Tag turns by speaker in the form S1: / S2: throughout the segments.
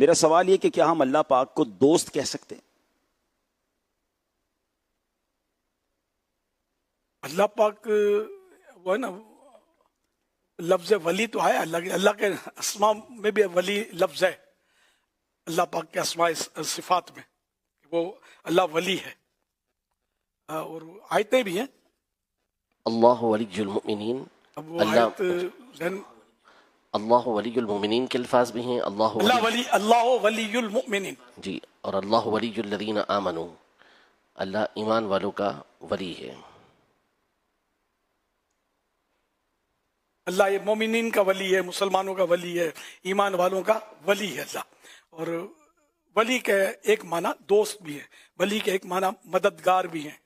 S1: میرا سوال یہ کہ کیا ہم اللہ پاک کو دوست کہہ سکتے ہیں؟
S2: اللہ پاک وہ ہے نا، لفظ ولی تو ہے اللہ کے اسماء میں بھی ولی لفظ ہے، اللہ پاک کے اسماء صفات میں وہ اللہ ولی ہے، اور آیتیں بھی ہیں.
S3: اللہ ولی المؤمنین،
S2: اب وہ آیت
S3: اللہ ولی المؤمنین کے الفاظ بھی ہیں. اللہ
S2: ولی المؤمنین،
S3: جی، اور اللہ ولی الذین آمنوا، اللہ ایمان والوں کا ولی ہے.
S2: اللہ یہ مومنین کا ولی ہے، مسلمانوں کا ولی ہے، ایمان والوں کا ولی ہے اللہ. اور ولی کے ایک معنی دوست بھی ہے، ولی کے ایک معنی مددگار بھی ہیں.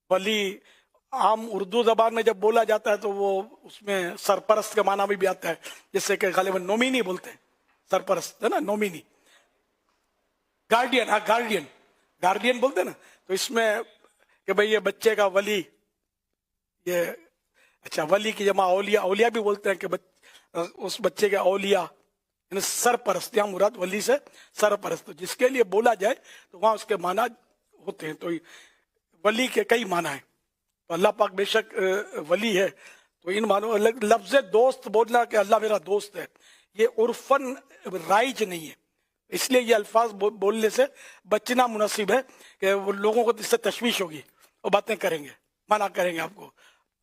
S2: ولی عام اردو زبان میں جب بولا جاتا ہے تو وہ اس میں سرپرست کا معنی بھی آتا ہے، جیسے کہ غالباً نومینی بولتے ہیں، سرپرست ہے نا، نومینی، گارڈین. ہاں گارڈین بولتے ہیں نا. تو اس میں کہ بھئی یہ بچے کا ولی، یہ اچھا ولی کی جمع اولیاء، اولیاء بھی بولتے ہیں کہ اس بچے کے اولیاء، یعنی سرپرست، یہاں مراد ولی سے سرپرست، جس کے لیے بولا جائے تو وہاں اس کے معنی ہوتے ہیں. تو ولی کے کئی معنی ہیں. تو اللہ پاک بے شک ولی ہے. تو ان معنوں لفظ دوست بولنا کہ اللہ میرا دوست ہے، یہ عرفاً رائج نہیں ہے. اس لیے یہ الفاظ بولنے سے بچنا مناسب ہے کہ وہ لوگوں کو اس سے تشویش ہوگی، وہ باتیں کریں گے، منع کریں گے آپ کو،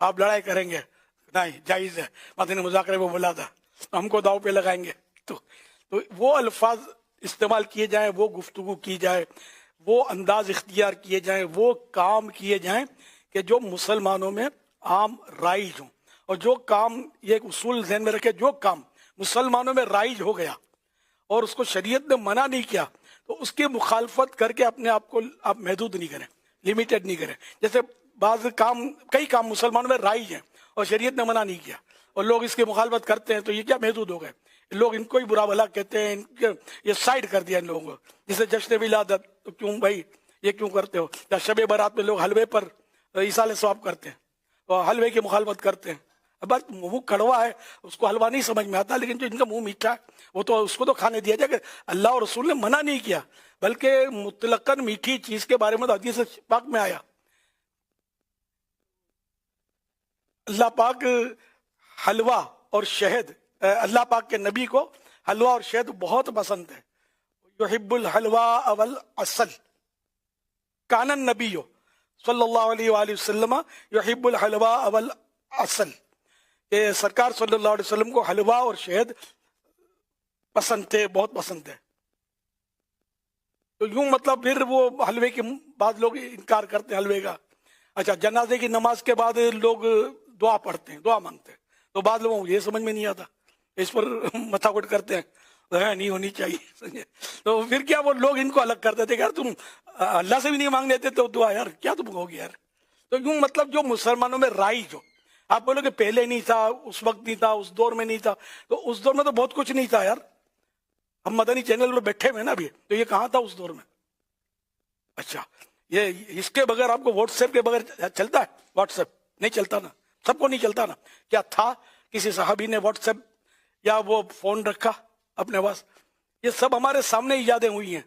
S2: آپ لڑائی کریں گے. نہیں، جائز ہے، باتیں مذاکرے میں بولا تھا، ہم کو داؤ پہ لگائیں گے. تو وہ الفاظ استعمال کیے جائیں، وہ گفتگو کی جائے، وہ انداز اختیار کیے جائیں، وہ کام کیے جائیں کہ جو مسلمانوں میں عام رائج ہوں. اور جو کام، یہ ایک اصول ذہن میں رکھے، جو کام مسلمانوں میں رائج ہو گیا اور اس کو شریعت نے منع نہیں کیا تو اس کی مخالفت کر کے اپنے آپ کو آپ محدود نہیں کریں، لیمیٹڈ نہیں کریں. جیسے بعض کام، کئی کام مسلمانوں میں رائج ہیں اور شریعت نے منع نہیں کیا اور لوگ اس کی مخالفت کرتے ہیں، تو یہ کیا محدود ہو گئے؟ لوگ ان کو ہی برا بھلا کہتے ہیں، یہ سائڈ کر دیا ان لوگوں کو. جیسے جشن ولادت، تو کیوں بھائی یہ کیوں کرتے ہو؟ یا شب برات میں لوگ حلوے پر ایصال ثواب کرتے ہیں اور حلوے کی مخالفت کرتے ہیں. بس منہ کڑوا ہے، اس کو حلوہ نہیں سمجھ میں آتا، لیکن جو ان کا منہ میٹھا ہے وہ تو اس کو تو کھانے دیا جائے. کہ اللہ اور رسول نے منع نہیں کیا، بلکہ مطلقاً میٹھی چیز کے بارے میں تو حدیث پاک میں آیا. اللہ پاک حلوہ اور شہد، اللہ پاک کے نبی کو حلوہ اور شہد بہت پسند ہے. یحب الحلوہ والعسل، کان النبی صلی اللہ علیہ وآلہ وسلم یحب الحلوہ والعسل، کہ سرکار صلی اللہ علیہ وسلم کو حلوہ اور شہد پسند تھے، بہت پسند تھے. تو یوں مطلب پھر وہ حلوے کے بعد لوگ انکار کرتے ہیں حلوے کا. اچھا، جنازے کی نماز کے بعد لوگ دعا پڑھتے ہیں، دعا مانگتے ہیں، تو بعض لوگوں کو یہ سمجھ میں نہیں آتا، اس پر متھا کٹ کرتے ہیں، نہیں ہونی چاہیے. تو پھر کیا وہ لوگ ان کو الگ کرتے تھے کہ یار تم اللہ سے بھی نہیں مانگ لیتے تو دعا، یار کیا تم ہوگی یار. تو یوں مطلب جو مسلمانوں میں رائج ہو، آپ بولو کہ پہلے نہیں تھا، اس وقت نہیں تھا، اس دور میں نہیں تھا، تو اس دور میں تو بہت کچھ نہیں تھا یار. ہم مدنی چینل میں بیٹھے ہوئے نا ابھی، تو یہ کہاں تھا اس دور میں؟ اچھا، یہ اس کے بغیر آپ کو واٹس ایپ کے بغیر چلتا ہے؟ واٹس ایپ نہیں چلتا نا، سب کو نہیں چلتا نا. کیا تھا کسی صحابی نے واٹس ایپ یا وہ فون رکھا اپنے پاس؟ یہ سب ہمارے سامنے ایجادیں ہوئی ہیں.